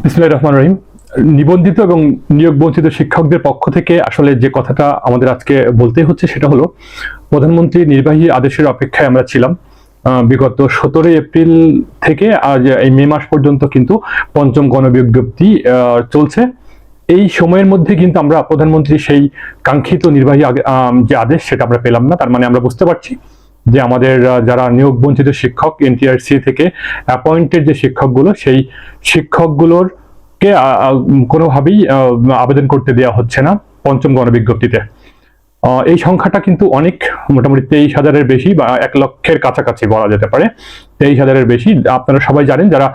বিসমিল্লাহির রহমানির রহিম। নিবন্ধিত এবং নিয়োগ বঞ্চিত শিক্ষকদের পক্ষ থেকে আসলে যে কথাটা আমাদের আজকে বলতেই হচ্ছে সেটা হলো, প্রধানমন্ত্রী নির্বাহী আদেশের অপেক্ষায় আমরা ছিলাম। বিগত 17 এপ্রিল থেকে আজ এই মে মাস পর্যন্ত কিন্তু পঞ্চম গণবিজ্ঞপ্তি চলছে। এই সময়ের মধ্যে কিন্তু আমরা প্রধানমন্ত্রী সেই কাঙ্ক্ষিত নির্বাহী যে আদেশ সেটা আমরা পেলাম না। তার মানে আমরা বুঝতে পারছি যে আমাদের যারা নিয়োগ বঞ্চিত শিক্ষক এনটিআরসি থেকে অ্যাপয়েন্টেড যে শিক্ষকগুলো, সেই শিক্ষকগুলোর কে কোনোভাবেই আবেদন করতে দেওয়া হচ্ছে না পঞ্চম গণবিজ্ঞপ্তিতে। এই সংখ্যাটা কিন্তু অনেক, মোটামুটি 23,000-এর বেশি বা 1 লক্ষের কাছাকাছি বলা যেতে পারে। 23,000-এর বেশি। আপনারা সবাই জানেন যারা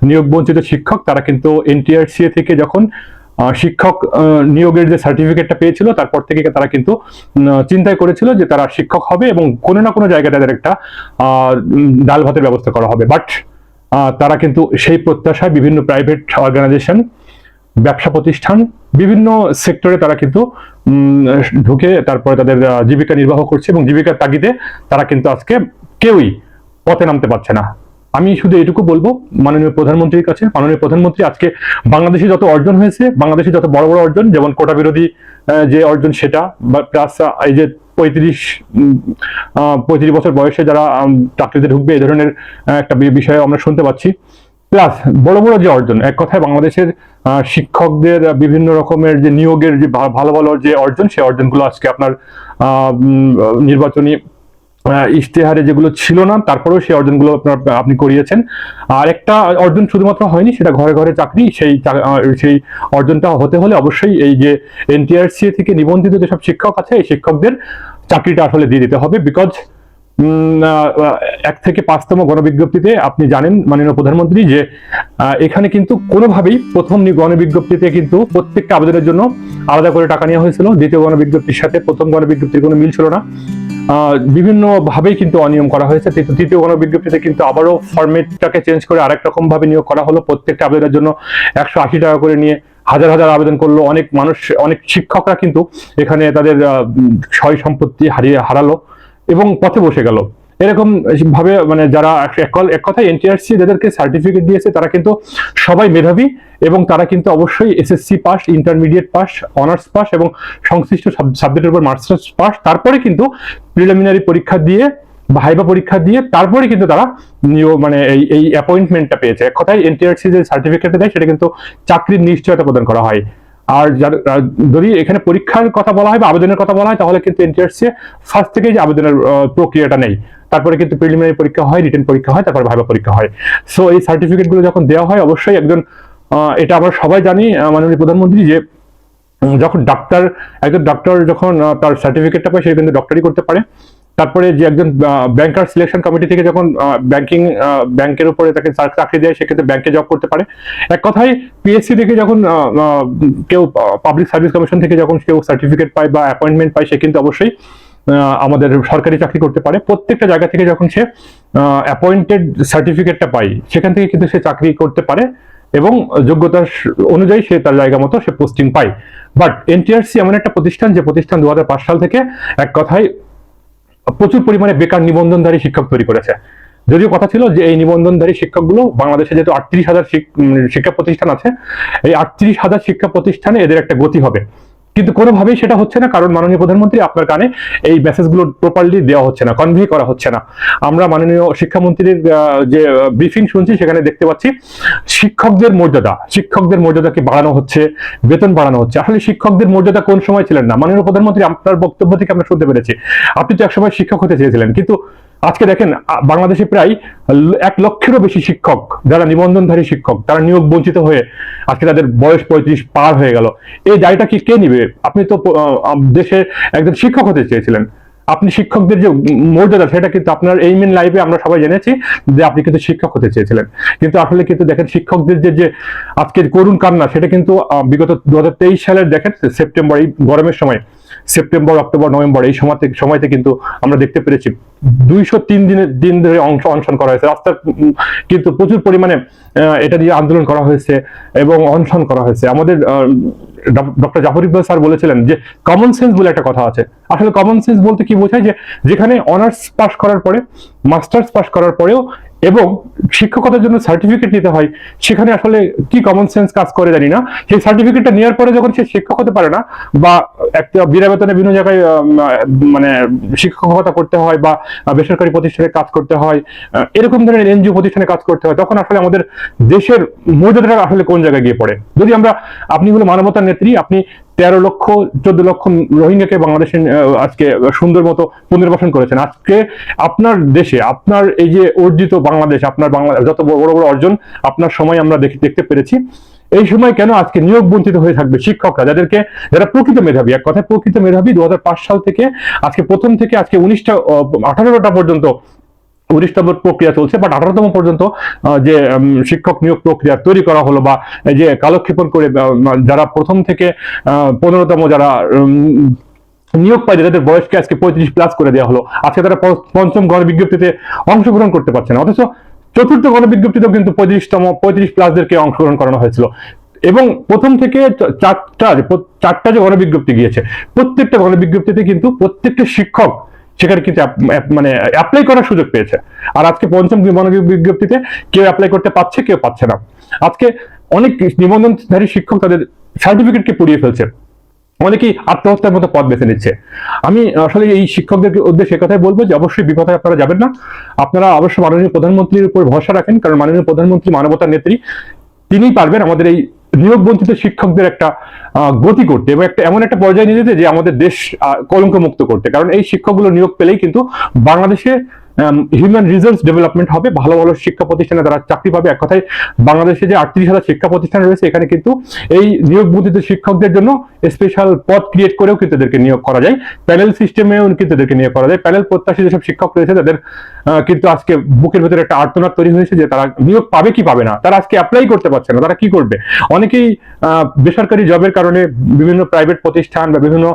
নিয়োগ বঞ্চিত শিক্ষক তারা কিন্তু এনটিআরসি থেকে যখন শিক্ষক নিয়োগের যে সার্টিফিকেটটা পেয়েছিল তারপর থেকে তারা কিন্তু চিন্তাই করেছিল যে তারা শিক্ষক হবে এবং কোনো না কোনো জায়গায় তাদের একটা ডাল ভাতের ব্যবস্থা করা হবে। বাট তারা কিন্তু সেই প্রত্যাশায় বিভিন্ন প্রাইভেট অর্গানাইজেশন, ব্যবসা প্রতিষ্ঠান, বিভিন্ন সেক্টরে তারা কিন্তু ঢুকে তারপরে তাদের জীবিকা নির্বাহ করছে এবং জীবিকার তাগিদে তারা কিন্তু আজকে কেউই পথে নামতে পারছে না। আমি শুধু এটুকু বলবো মাননীয় প্রধানমন্ত্রীর কাছে, মাননীয় প্রধানমন্ত্রী আজকে বাংলাদেশে যত অর্জন হয়েছে, বাংলাদেশে যত বড় বড় অর্জন, যেমন কোটা বিরোধী যে অর্জন সেটা, বা প্লাস এই যে 35 বছর বয়সে যারা চাকরিতে ঢুকবে এই ধরনের একটা বিষয় আমরা শুনতে পাচ্ছি, প্লাস বড় বড় যে অর্জন, এক কথায় বাংলাদেশের শিক্ষকদের বিভিন্ন রকমের যে নিয়োগের যে ভালো ভালো যে অর্জন, সেই অর্জনগুলো আজকে আপনার নির্বাচনী ইশতেহারে যেগুলো ছিল না তারপরেও সেই অর্জনগুলো আপনি করিয়েছেন। আর একটা অর্জন শুধুমাত্র হয়নি, সেটা ঘরে ঘরে চাকরি। সেই অর্জনটা হতে হলে অবশ্যই এই যে এনটিআরসি থেকে নিবন্ধিত যেসব শিক্ষক আছে এই শিক্ষকদের চাকরিটা আসলে দিয়ে দিতে হবে। বিকজ 1 থেকে 5তম গণবিজ্ঞপ্তিতে আপনি জানেন মাননীয় প্রধানমন্ত্রী যে এখানে কিন্তু কোনোভাবেই প্রথম গণবিজ্ঞপ্তিতে কিন্তু প্রত্যেকটা আবেদনের জন্য আলাদা করে টাকা নেওয়া হয়েছিল। দ্বিতীয় গণবিজ্ঞপ্তির সাথে প্রথম গণবিজ্ঞপ্তির কোনো মিল ছিল না। বিভিন্ন ভাবেই কিন্তু অনিয়ম করা হয়েছে। তৃতীয় গণবিজ্ঞপ্তিতে কিন্তু আবারও ফরম্যাটটাকে চেঞ্জ করে আরেক রকম ভাবে নিয়োগ করা হলো। প্রত্যেকটা আবেদনের জন্য 180 টাকা করে নিয়ে হাজার হাজার আবেদন করলো। অনেক মানুষ, অনেক শিক্ষকরা কিন্তু এখানে তাদের সয় সম্পত্তি হারালো এবং পথে বসে গেল। এরকম ভাবে মানে যারা এক কথায় এনটিআরসি যাদেরকে সার্টিফিকেট দিয়েছে তারা কিন্তু সবাই মেধাবী এবং তারা কিন্তু অবশ্যই SSC pass, intermediate pass, honours pass এবং সংশ্লিষ্ট সাবজেক্টের উপর মাস্টার্স পাস, তারপরে কিন্তু প্রিলিমিনারি পরীক্ষা দিয়ে, ভাইবা পরীক্ষা দিয়ে তারপরে কিন্তু তারা মানে এই অ্যাপয়েন্টমেন্টটা পেয়েছে। এক কথায় এনটিআরসি যে সার্টিফিকেটটা দেয় সেটা কিন্তু চাকরির নিশ্চয়তা প্রদান করা হয়। আর যদি এখানে পরীক্ষার কথা বলা হয় বা আবেদনের কথা বলা হয় তাহলে কিন্তু এনটিআরসি ফার্স্ট থেকে যে আবেদনের প্রক্রিয়াটা নেই, তারপরে কিন্তু প্রিলিমিনারি পরীক্ষা হয়, রিটেন পরীক্ষা হয়, তারপর ভাইবা পরীক্ষা হয়। সো এই সার্টিফিকেট গুলো যখন দেওয়া হয় অবশ্যই একজন এটা আমরা সবাই জানি মাননীয় প্রধানমন্ত্রী যে যখন একজন ডাক্তার যখন তার সার্টিফিকেটটা পায় সে কিন্তু ডক্টরি করতে পারে। তারপরে যে একজন ব্যাংকার সিলেকশন কমিটি থেকে যখন ব্যাংকের উপরে তাকে চাকরি দেয় সেক্ষেত্রে ব্যাংকে জব করতে পারে। এক কথায় পিএসসি থেকে যখন কেউ পাবলিক সার্ভিস কমিশন থেকে যখন কেউ সার্টিফিকেট পায় বা অ্যাপয়েন্টমেন্ট পায় সে কিন্তু অবশ্যই আমাদের সরকারি চাকরি করতে পারে। প্রত্যেকটা জায়গা থেকে যখন সে অ্যাপয়েন্টেড সার্টিফিকেটটা পায় সেখান থেকে কিন্তু সে চাকরি করতে পারে এবং যোগ্যতার অনুযায়ী সে তার জায়গা মতো সে পোস্টিং পায়। বাট এনটিআরসি এমন একটা প্রতিষ্ঠান যে প্রতিষ্ঠান 2005 সাল থেকে এক কথায় প্রচুর পরিমাণে বেকার নিবন্ধনধারী শিক্ষক তৈরি করেছে। যদিও কথা ছিল যে এই নিবন্ধনধারী শিক্ষকগুলো বাংলাদেশে যেহেতু 38,000 শিক্ষা প্রতিষ্ঠান আছে, এই 38,000 শিক্ষা প্রতিষ্ঠানে এদের একটা গতি হবে, কিন্তু কোনোভাবেই সেটা হচ্ছে না। কারণ মাননীয় প্রধানমন্ত্রী আপনার কানে এই মেসেজগুলো প্রপারলি দেওয়া হচ্ছে না, কনভে করা হচ্ছে না। আমরা মাননীয় শিক্ষামন্ত্রীর যে ব্রিফিং শুনছি সেখানে দেখতে পাচ্ছি শিক্ষকদের মর্যাদাকে বাড়ানো হচ্ছে, বেতন বাড়ানো হচ্ছে। আসলে শিক্ষকদের মর্যাদা কোন সময় ছিলেন না? মাননীয় প্রধানমন্ত্রী আপনার বক্তব্য থেকে আমরা শুনতে পেরেছি আপনি তো একসময় শিক্ষক হতে চেয়েছিলেন, কিন্তু আজকে দেখেন বাংলাদেশে প্রায় 1 লক্ষেরও বেশি শিক্ষক যারা নিবন্ধনধারী শিক্ষক তারা নিয়োগ বঞ্চিত হয়ে আজকে তাদের বয়স 35 পার হয়ে গেল। এই দায়টা কি কে নিবে? আপনি তো দেশে একজন শিক্ষক হতে চেয়েছিলেন। আপনি শিক্ষকদের যে মর্যাদা সেটা কিন্তু আপনার এই মেন লাইফে আমরা সবাই জেনেছি যে আপনি কিন্তু শিক্ষক হতে চেয়েছিলেন, কিন্তু আসলে কিন্তু দেখেন শিক্ষকদের যে আজকের করুণ কান্না সেটা কিন্তু বিগত 2023 সালের দেখেন সেপ্টেম্বর, এই গরমের সময় সেপ্টেম্বর, অক্টোবর, নভেম্বর এই সময়তে কিন্তু আমরা দেখতে পেরেছি 203 দিন ধরে অনশন করা হয়েছে। রাস্তার কিন্তু প্রচুর পরিমাণে এটা নিয়ে আন্দোলন করা হয়েছে এবং অনশন করা হয়েছে। আমাদের ডক্টর জাফর ইকবাল স্যার বলেছিলেন যে কমন সেন্স বলে একটা কথা আছে। আসলে কমন সেন্স বলতে কি বোঝায় যে যেখানে অনার্স পাস করার পরে, মাস্টার্স পাস করার পরেও এবং শিক্ষকতার জন্য সার্টিফিকেট নিতে হয়, সেখানে আসলে কি কমন সেন্স কাজ করে জানি না। সেই সার্টিফিকেটটা নেওয়ার পরে যখন সে শিক্ষক হতে পারে না, বা একটা বিনা বেতনে বিভিন্ন জায়গায় মানে শিক্ষকতা করতে হয়, বা বেসরকারি প্রতিষ্ঠানে কাজ করতে হয়, এরকম ধরনের এনজিও প্রতিষ্ঠানে কাজ করতে হয়, তখন আসলে আমাদের দেশের মর্যাদাটা আসলে কোন জায়গায় গিয়ে পড়ে। যদি আমরা, আপনি হলো মানবতার নেত্রী, আপনি 13 লক্ষ 14 লক্ষ রোহিঙ্গাকে বাংলাদেশে আজকে সুন্দর মতো পুনর্বাসন করেছেন। আজকে আপনার দেশে আপনার এই যে অর্জিত বাংলাদেশ, আপনার বাংলা যত বড় বড় অর্জন আপনার সময় আমরা দেখতে পেরেছি, এই সময় কেন আজকে নিয়োগ বঞ্চিত হয়ে থাকবে শিক্ষকরা, যারা প্রকৃত মেধাবী, এক কথায় প্রকৃত মেধাবী 2005 সাল থেকে আজকে প্রথম থেকে আজকে 18টা পর্যন্ত 19তম প্রক্রিয়া চলছে, বাট 18তম পর্যন্ত যে শিক্ষক নিয়োগ প্রক্রিয়া তৈরি করা হলো, বা যে কালক্ষেপণ করে যারা প্রথম থেকে 15তম যারা নিয়োগ পায়, যাদের বয়সকে আজকে 35+ করে দেওয়া হলো, আজকে তারা পঞ্চম গণবিজ্ঞপ্তিতে অংশগ্রহণ করতে পারছে না, অথচ চতুর্থ গণবিজ্ঞপ্তিতেও কিন্তু 35+দেরকে অংশগ্রহণ করানো হয়েছিল। এবং প্রথম থেকে চারটা যে গণবিজ্ঞপ্তি গিয়েছে, প্রত্যেকটা গণবিজ্ঞপ্তিতে কিন্তু প্রত্যেকটা শিক্ষক সেখানে কিন্তু মানে অ্যাপ্লাই করার সুযোগ পেয়েছে। আর আজকে পঞ্চম গণবিজ্ঞপ্তিতে কেউ অ্যাপ্লাই করতে পারছে, কেউ পাচ্ছে না। আজকে অনেক নিবন্ধনধারী শিক্ষক তাদের সার্টিফিকেটকে পুড়িয়ে ফেলছে, অনেকেই আত্মহত্যার মতো পথ বেছে নিচ্ছে। আমি আসলে এই শিক্ষকদেরকে উদ্দেশ্যে কথাই বলবো যে অবশ্যই বিপদে আপনারা যাবেন না। আপনারা অবশ্যই মাননীয় প্রধানমন্ত্রীর উপর ভরসা রাখেন, কারণ মাননীয় প্রধানমন্ত্রী মানবতার নেত্রী, তিনিই পারবেন আমাদের এই নিয়োগ বঞ্চিত শিক্ষকদের একটা গতি করতে, এবং এমন একটা পর্যায়ে নিয়ে যেতে যে আমাদের দেশ কলঙ্ক মুক্ত করতে। কারণ এই শিক্ষকগুলো নিয়োগ পেলেই কিন্তু বাংলাদেশে হিউম্যান রিসোর্স ডেভেলপমেন্ট হবে, ভালো ভালো শিক্ষা প্রতিষ্ঠানে তারা চাকরি পাবে। এক কথায় বাংলাদেশে যে 38,000 শিক্ষা প্রতিষ্ঠান রয়েছে, এখানে কিন্তু এই নিয়োগ বঞ্চিত শিক্ষকদের জন্য স্পেশাল পদ ক্রিয়েট করেও কিন্তু এদেরকে নিয়োগ করা যায়, প্যানেল সিস্টেমেও কিন্তু এদেরকে নিয়োগ করা যায়। প্যানেল প্রত্যাশী যেসব শিক্ষক রয়েছে তাদের কিন্তু আজকে বুকের ভেতরে একটা আর্তনাদ তৈরি হয়েছে যে তারা নিয়োগ পাবে কি পাবে না, তারা আজকে অ্যাপ্লাই করতে পারছে না, তারা কি করবে। অনেকেই বেসরকারি জবের কারণে বিভিন্ন প্রাইভেট প্রতিষ্ঠান বা বিভিন্ন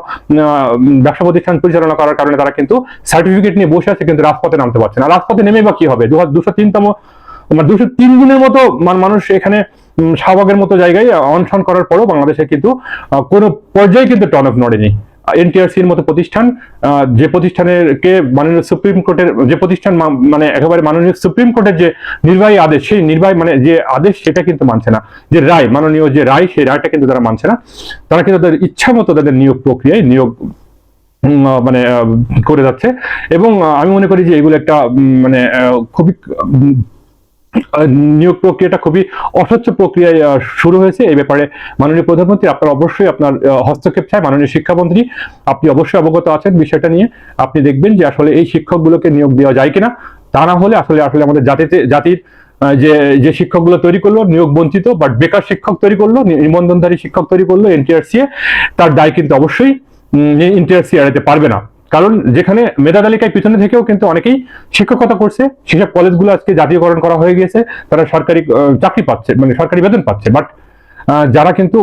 ব্যবসা প্রতিষ্ঠান পরিচালনা করার কারণে তারা কিন্তু সার্টিফিকেট নিয়ে বসে আছে, কিন্তু রাজপথে নামতে পারছে না। রাজপথে নেমে বা কি হবে, 203 দিনের মতো মানুষ এখানে শাহবাগের মতো জায়গায় অনশন করার পরও বাংলাদেশে কিন্তু কোনো পর্যায়ে কিন্তু টর্ন অফ নড়েনি। এনটিআরসির মতো প্রতিষ্ঠান, যে প্রতিষ্ঠানকে মাননীয় সুপ্রিম কোর্টের যে প্রতিষ্ঠান, মানে একেবারে মাননীয় সুপ্রিম কোর্টের যে নির্বাহী আদেশ, সেই নির্বাহী মানে যে আদেশ সেটা কিন্তু মানছে না, যে রায়, মাননীয় যে রায়, সেই রায়টা কিন্তু তারা মানছে না। তারা কিন্তু তাদের ইচ্ছা মতো তাদের নিয়োগ প্রক্রিয়ায় নিয়োগ মানে করে যাচ্ছে। এবং আমি মনে করি যে এগুলো একটা মানে খুবই নিয়োগ প্রক্রিয়াটা খুবই অস্বচ্ছ প্রক্রিয়ায় শুরু হয়েছে। এই ব্যাপারে মাননীয় প্রধানমন্ত্রী আপনার অবশ্যই আপনার হস্তক্ষেপ চাই। মাননীয় শিক্ষামন্ত্রী, আপনি অবশ্যই অবগত আছেন বিষয়টা নিয়ে, আপনি দেখবেন যে আসলে এই শিক্ষকগুলোকে নিয়োগ দেওয়া যায় কিনা। তা না হলে আসলে আমাদের জাতির যে শিক্ষকগুলো তৈরি করলো নিয়োগ বঞ্চিত বাট বেকার শিক্ষক তৈরি করলো, নিবন্ধনধারী শিক্ষক তৈরি করলো এনটিআরসি, তার দায় কিন্তু অবশ্যই এনটিআরসি এড়াতে পারবে না। কারণ যেখানে মেধা তালিকায় পিছনে থেকেও কিন্তু অনেকেই শিক্ষকতা করছে, সেসব কলেজগুলো আজকে জাতীয়করণ করা হয়ে গিয়েছে, তারা সরকারি চাকরি পাচ্ছে, মানে সরকারি বেতন পাচ্ছে। বাট যারা কিন্তু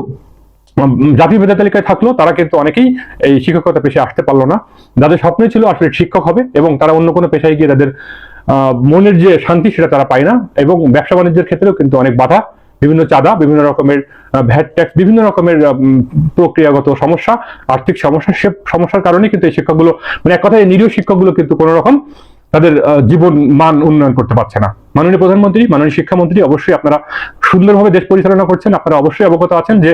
জাতীয় মেধা তালিকায় থাকলো তারা কিন্তু অনেকেই এই শিক্ষকতা পেশায় আসতে পারলো না। যাদের স্বপ্নই ছিল আসলে শিক্ষক হবে, এবং তারা অন্য কোনো পেশায় গিয়ে তাদের মনের যে শান্তি সেটা তারা পায় না। এবং ব্যবসা বাণিজ্যের ক্ষেত্রেও কিন্তু অনেক বাধা, বিভিন্ন চাঁদা, বিভিন্ন রকমের ভ্যাট ট্যাক্স, বিভিন্ন রকমের প্রক্রিয়াগত সমস্যা, আর্থিক সমস্যা, সে সমস্যার কারণে কিন্তু এই শিক্ষকগুলো, মানে এক কথায় নিরীহ শিক্ষকগুলো কিন্তু কোনো রকম তাদের জীবন মান উন্নয়ন করতে পারছে না। মাননীয় প্রধানমন্ত্রী, মাননীয় শিক্ষামন্ত্রী, অবশ্যই আপনারা সুন্দরভাবে দেশ পরিচালনা করছেন, আপনারা অবশ্যই অবগত আছেন যে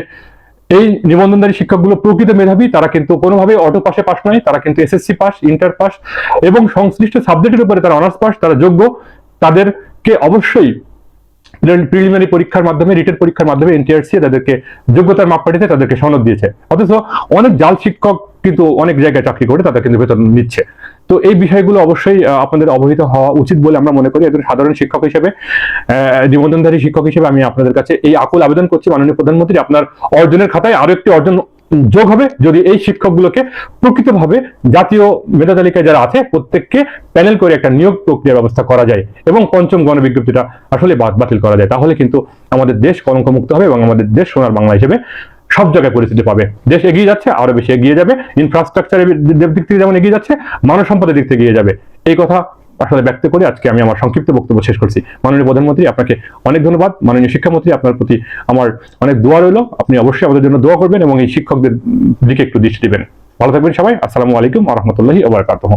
এই নিবন্ধনধারী শিক্ষকগুলো প্রকৃত মেধাবী, তারা কিন্তু কোনোভাবে অটো পাশে পাস নয়, তারা কিন্তু এসএসসি পাস, ইন্টার পাস এবং সংশ্লিষ্ট সাবজেক্টের উপরে তারা অনার্স পাস, তারা যোগ্য। তাদেরকে অবশ্যই প্রিলিমিনারি পরীক্ষার মাধ্যমে, রিটেন পরীক্ষার মাধ্যমে এনটিআরসি তাদেরকে যোগ্যতার মাপকাঠিতে তাদেরকে সনদ দিয়েছে, অথচ অনেক জাল শিক্ষক কিন্তু অনেক জায়গায় চাকরি করে তাদের কিন্তু বেতন নিচ্ছে। তো এই বিষয়গুলো অবশ্যই আপনাদের অবহিত হওয়া উচিত বলে আমরা মনে করি। একজন সাধারণ শিক্ষক হিসেবে, নিবন্ধনধারী শিক্ষক হিসেবে আমি আপনাদের কাছে এই আকুল আবেদন করছি, মাননীয় প্রধানমন্ত্রী, আপনার অর্জনের খাতায় আরো একটি অর্জন যোগ হবে যদি এই শিক্ষকগুলোকে প্রকৃতভাবে জাতীয় মেধা তালিকায় যারা আছে প্রত্যেককে প্যানেল করে একটা নিয়োগ প্রক্রিয়ার ব্যবস্থা করা যায় এবং পঞ্চম গণবিজ্ঞপ্তিটা আসলে বাতিল করা যায়। তাহলে কিন্তু আমাদের দেশ কলঙ্কমুক্ত হবে এবং আমাদের দেশ সোনার বাংলা হিসেবে সব জায়গায় পরিস্থিতি পাবে। দেশ এগিয়ে যাচ্ছে, আরো বেশি এগিয়ে যাবে, ইনফ্রাস্ট্রাকচারের দিক থেকে যেমন এগিয়ে যাচ্ছে, মানব সম্পদের দিক থেকে এগিয়ে যাবে। এই কথা আসলে ব্যক্ত করে আজকে আমি আমার সংক্ষিপ্ত বক্তব্য শেষ করছি। মাননীয় প্রধানমন্ত্রী, আপনাকে অনেক ধন্যবাদ। মাননীয় শিক্ষামন্ত্রী, আপনার প্রতি আমার অনেক দোয়া রইল। আপনি অবশ্যই আমাদের জন্য দোয়া করবেন এবং এই শিক্ষকদের দিকে একটু দৃষ্টি দিবেন। ভালো থাকবেন সবাই। আসসালামু আলাইকুম ওয়া রাহমাতুল্লাহি ওয়া বারাকাতুহু।